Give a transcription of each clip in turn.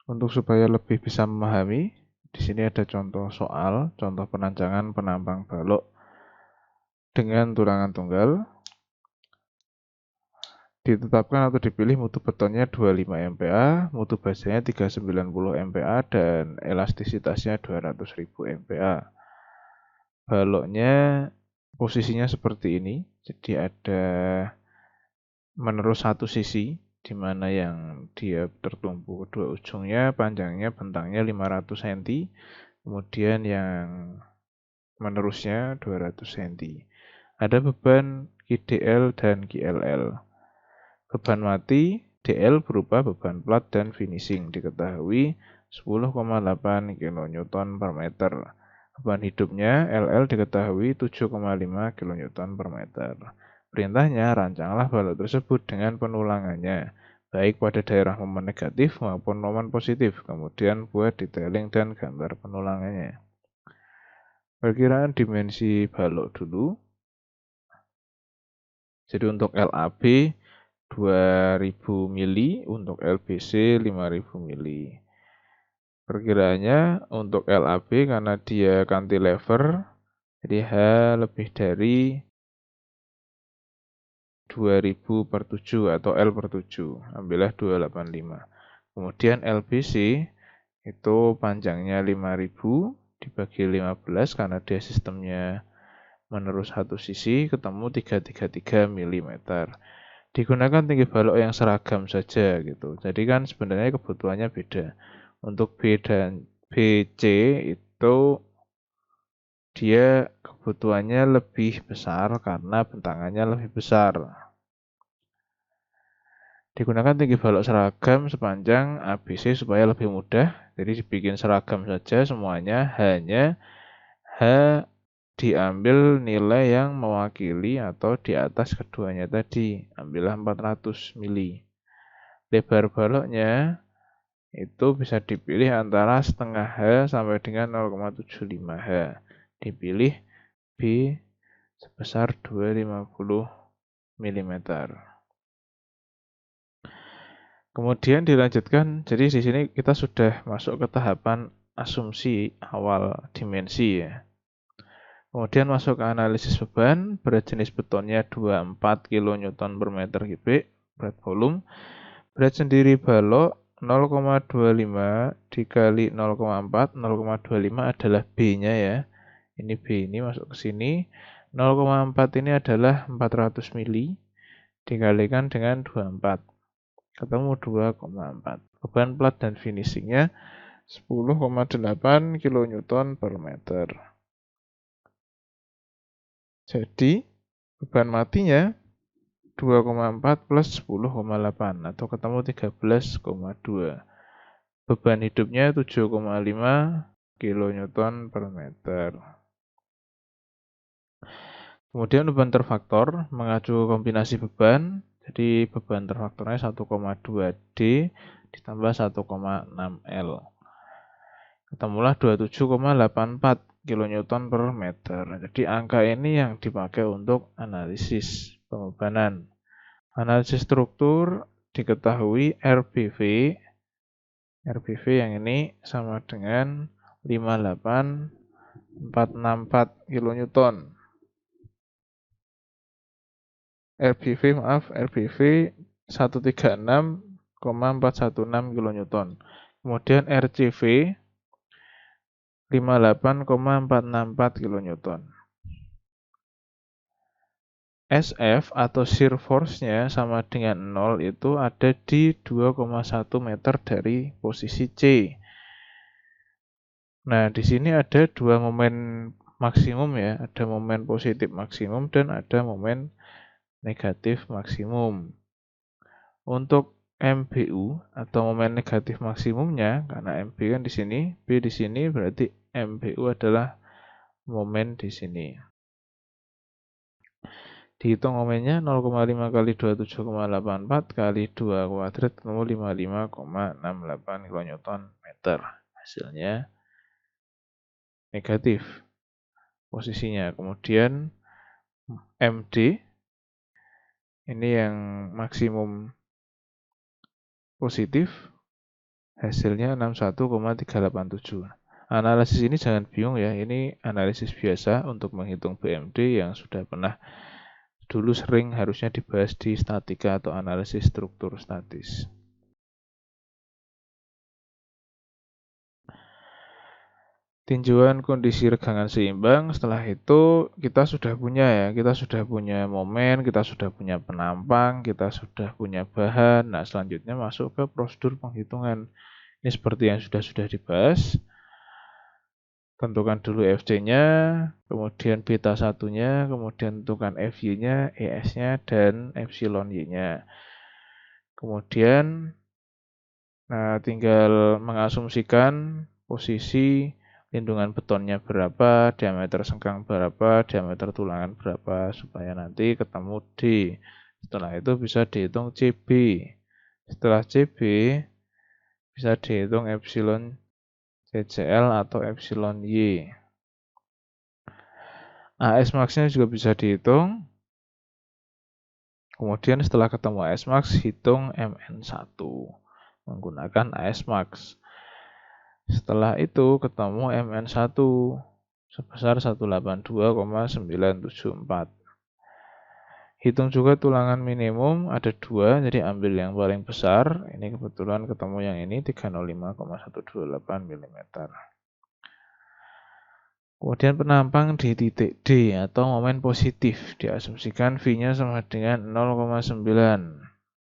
Untuk supaya lebih bisa memahami, di sini ada contoh soal, contoh penancangan penampang balok dengan tulangan tunggal. Ditetapkan atau dipilih mutu betonnya 25 MPa, mutu basanya 390 MPa, dan elastisitasnya 200.000 MPa. Baloknya posisinya seperti ini, jadi ada menerus satu sisi, di mana yang dia tertumpu kedua ujungnya, panjangnya, bentangnya 500 cm, kemudian yang menerusnya 200 cm. Ada beban QDL dan QLL. Beban mati DL berupa beban plat dan finishing diketahui 10,8 kN per meter. Beban hidupnya LL diketahui 7,5 kN per meter. Perintahnya, rancanglah balok tersebut dengan penulangannya, baik pada daerah momen negatif maupun momen positif. Kemudian buat detailing dan gambar penulangannya. Perkiraan dimensi balok dulu. Jadi untuk LAB 2000 mili, untuk LBC 5000 mili. Perkiraannya untuk LAB karena dia cantilever, jadi H lebih dari 2000 per 7 atau L per 7, ambillah 285. Kemudian LBC itu panjangnya 5000 dibagi 15 karena dia sistemnya menerus satu sisi, ketemu 333 mm. Digunakan tinggi balok yang seragam saja gitu. Jadi kan sebenarnya kebutuhannya beda. Untuk B dan BC itu dia kebutuhannya lebih besar karena bentangannya lebih besar. Digunakan tinggi balok seragam sepanjang ABC supaya lebih mudah. Jadi dibikin seragam saja semuanya, hanya H diambil nilai yang mewakili atau di atas keduanya tadi. Ambillah 400 mili. Lebar baloknya itu bisa dipilih antara setengah H sampai dengan 0,75 H. Dipilih B sebesar 250 mm. Kemudian dilanjutkan, jadi di sini kita sudah masuk ke tahapan asumsi awal dimensi ya. Kemudian masuk ke analisis beban, berat jenis betonnya 24 kN per meter kubik, berat volume. Berat sendiri balok 0,25 dikali 0,4, 0,25 adalah B-nya ya. Ini B ini masuk ke sini. 0,4 ini adalah 400 mili dikalikan dengan 24. Ketemu 2,4. Beban plat dan finishingnya 10,8 kN per meter. Jadi beban matinya 2,4 plus 10,8 atau ketemu 13,2. Beban hidupnya 7,5 kN per meter. Kemudian beban terfaktor mengacu kombinasi beban. Jadi beban terfaktornya 1,2 D ditambah 1,6 L. Ketemulah 27,84 kN per meter. Jadi angka ini yang dipakai untuk analisis pembebanan. Analisis struktur diketahui RBV yang ini sama dengan 58464 kN. RBV 136,416 kN. Kemudian RCV 58,464 kN. SF atau shear force-nya sama dengan 0 itu ada di 2,1 meter dari posisi C. Nah, di sini ada dua momen maksimum ya, ada momen positif maksimum dan ada momen negatif maksimum. Untuk MBU atau momen negatif maksimumnya, karena MB kan di sini, B di sini, berarti MBU adalah momen di sini. Dihitung momennya 0,5 kali 27,84 kali 2 kuadrat ketemu 55,68 kN meter. Hasilnya negatif posisinya. Kemudian MD ini yang maksimum positif Hasilnya 61,387. Analisis ini jangan bingung ya, ini analisis biasa untuk menghitung BMD yang sudah pernah dulu sering harusnya dibahas di statika atau analisis struktur statis. Tinjauan kondisi regangan seimbang, setelah itu kita sudah punya momen, kita sudah punya penampang, kita sudah punya bahan. Nah, selanjutnya masuk ke prosedur penghitungan. Ini seperti yang sudah dibahas. Tentukan dulu FC-nya, kemudian beta 1-nya, kemudian tentukan FY-nya, ES-nya, dan epsilon Y-nya. Kemudian, tinggal mengasumsikan posisi lindungan betonnya berapa, diameter sengkang berapa, diameter tulangan berapa, supaya nanti ketemu D. Setelah itu bisa dihitung CB. Setelah CB, bisa dihitung epsilon CCL atau epsilon Y. AS max-nya juga bisa dihitung. Kemudian setelah ketemu AS max, hitung MN1 menggunakan AS max. Setelah itu ketemu MN1 sebesar 182,974. Hitung juga tulangan minimum, ada 2, jadi ambil yang paling besar. Ini kebetulan ketemu yang ini 305,128 mm. Kemudian penampang di titik D atau momen positif. Diasumsikan V-nya sama dengan 0,9.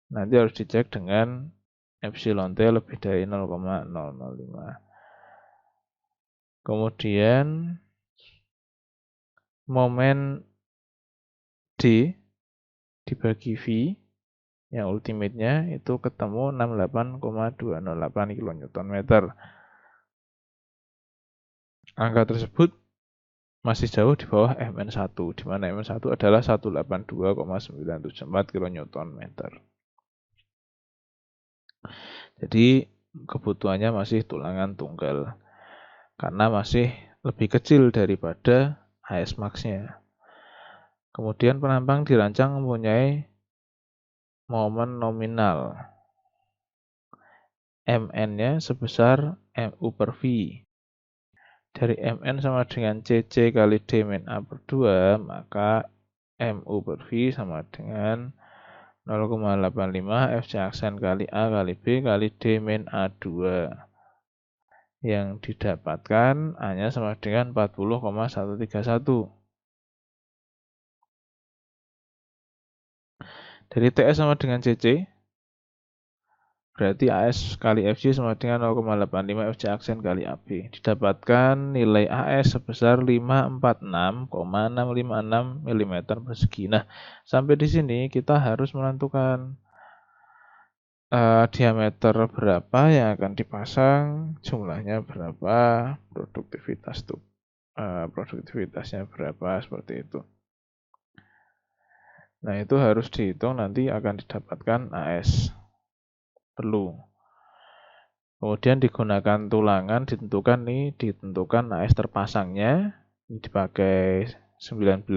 Nanti harus dicek dengan epsilon T lebih dari 0,005. Kemudian momen D dibagi V yang ultimate-nya itu ketemu 68,208 kN. Angka tersebut masih jauh di bawah MN1, di mana MN1 adalah 182,974 kN. Jadi kebutuhannya masih tulangan tunggal karena masih lebih kecil daripada AS max-nya. Kemudian penampang dirancang mempunyai momen nominal. MN-nya sebesar MU per V. Dari MN sama dengan CC kali D min A per 2, maka MU per V sama dengan 0,85 FC aksen kali A kali B kali D min A2. Yang didapatkan A-nya sama dengan 40,131. Dari TS sama dengan CC, berarti AS kali FC sama dengan 0,85 FC aksen kali AB. Didapatkan nilai AS sebesar 546,656 mm persegi. Nah, sampai di sini kita harus menentukan diameter berapa yang akan dipasang, jumlahnya berapa, produktivitasnya berapa, seperti itu. Nah, itu harus dihitung, nanti akan didapatkan AS. Perlu. Kemudian digunakan tulangan, ditentukan AS terpasangnya, ini dipakai 19,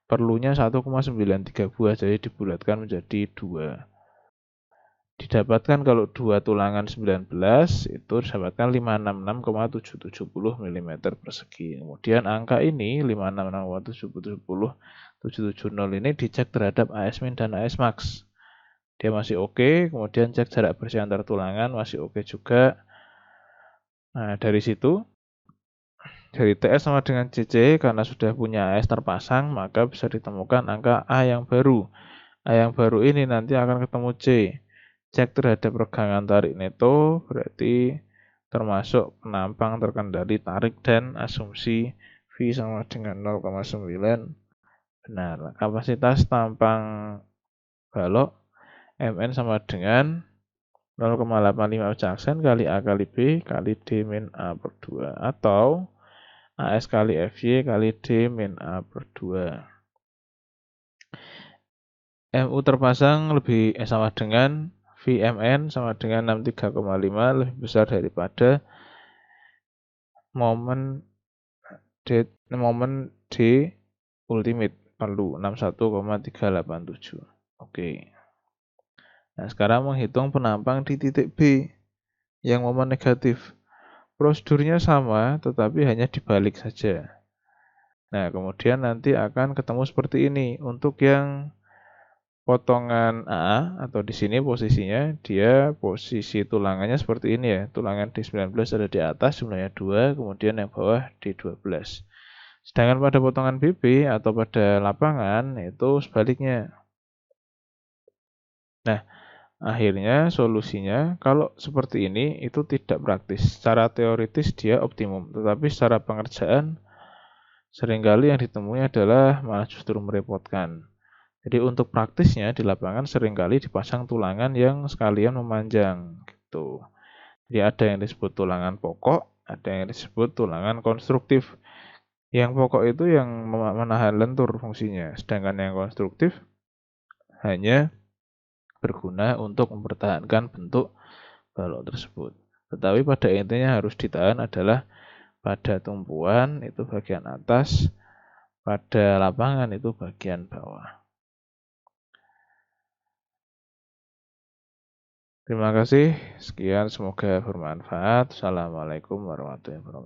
perlunya 1,93 buah, jadi dibulatkan menjadi 2. Didapatkan kalau 2 tulangan 19, itu didapatkan 566,770 mm persegi. Kemudian angka ini, 566,770 ini dicek terhadap AS min dan AS max. Dia masih oke, kemudian cek jarak bersih antar tulangan, masih oke juga. Nah, dari situ, dari TS sama dengan CC, karena sudah punya AS terpasang, maka bisa ditemukan angka A yang baru. A yang baru ini nanti akan ketemu C. Cek terhadap regangan tarik neto, berarti termasuk penampang terkendali tarik dan asumsi V sama dengan 0,9. Benar, kapasitas tampang balok MN sama dengan 0,85 FC aksen kali A kali B kali D min A per 2 atau AS kali FY kali D min A per 2. MU terpasang sama dengan VMN sama dengan 63,5 lebih besar daripada momen D ultimate perlu 61,387. Oke. Nah, sekarang menghitung penampang di titik B. yang momen negatif. Prosedurnya sama, tetapi hanya dibalik saja. Nah, kemudian nanti akan ketemu seperti ini. Untuk yang potongan A, atau di sini posisinya, dia posisi tulangannya seperti ini ya. Tulangan D19 ada di atas, jumlahnya 2, kemudian yang bawah D12. Sedangkan pada potongan BB atau pada lapangan, itu sebaliknya. Nah, akhirnya solusinya kalau seperti ini itu tidak praktis. Secara teoritis dia optimum, tetapi secara pengerjaan seringkali yang ditemui adalah malah justru merepotkan. Jadi untuk praktisnya di lapangan seringkali dipasang tulangan yang sekalian memanjang gitu. Jadi ada yang disebut tulangan pokok, ada yang disebut tulangan konstruktif. Yang pokok itu yang menahan lentur fungsinya, sedangkan yang konstruktif hanya berguna untuk mempertahankan bentuk balok tersebut. Tetapi pada intinya harus ditahan adalah pada tumpuan itu bagian atas, pada lapangan itu bagian bawah. Terima kasih, sekian semoga bermanfaat. Assalamualaikum warahmatullahi wabarakatuh.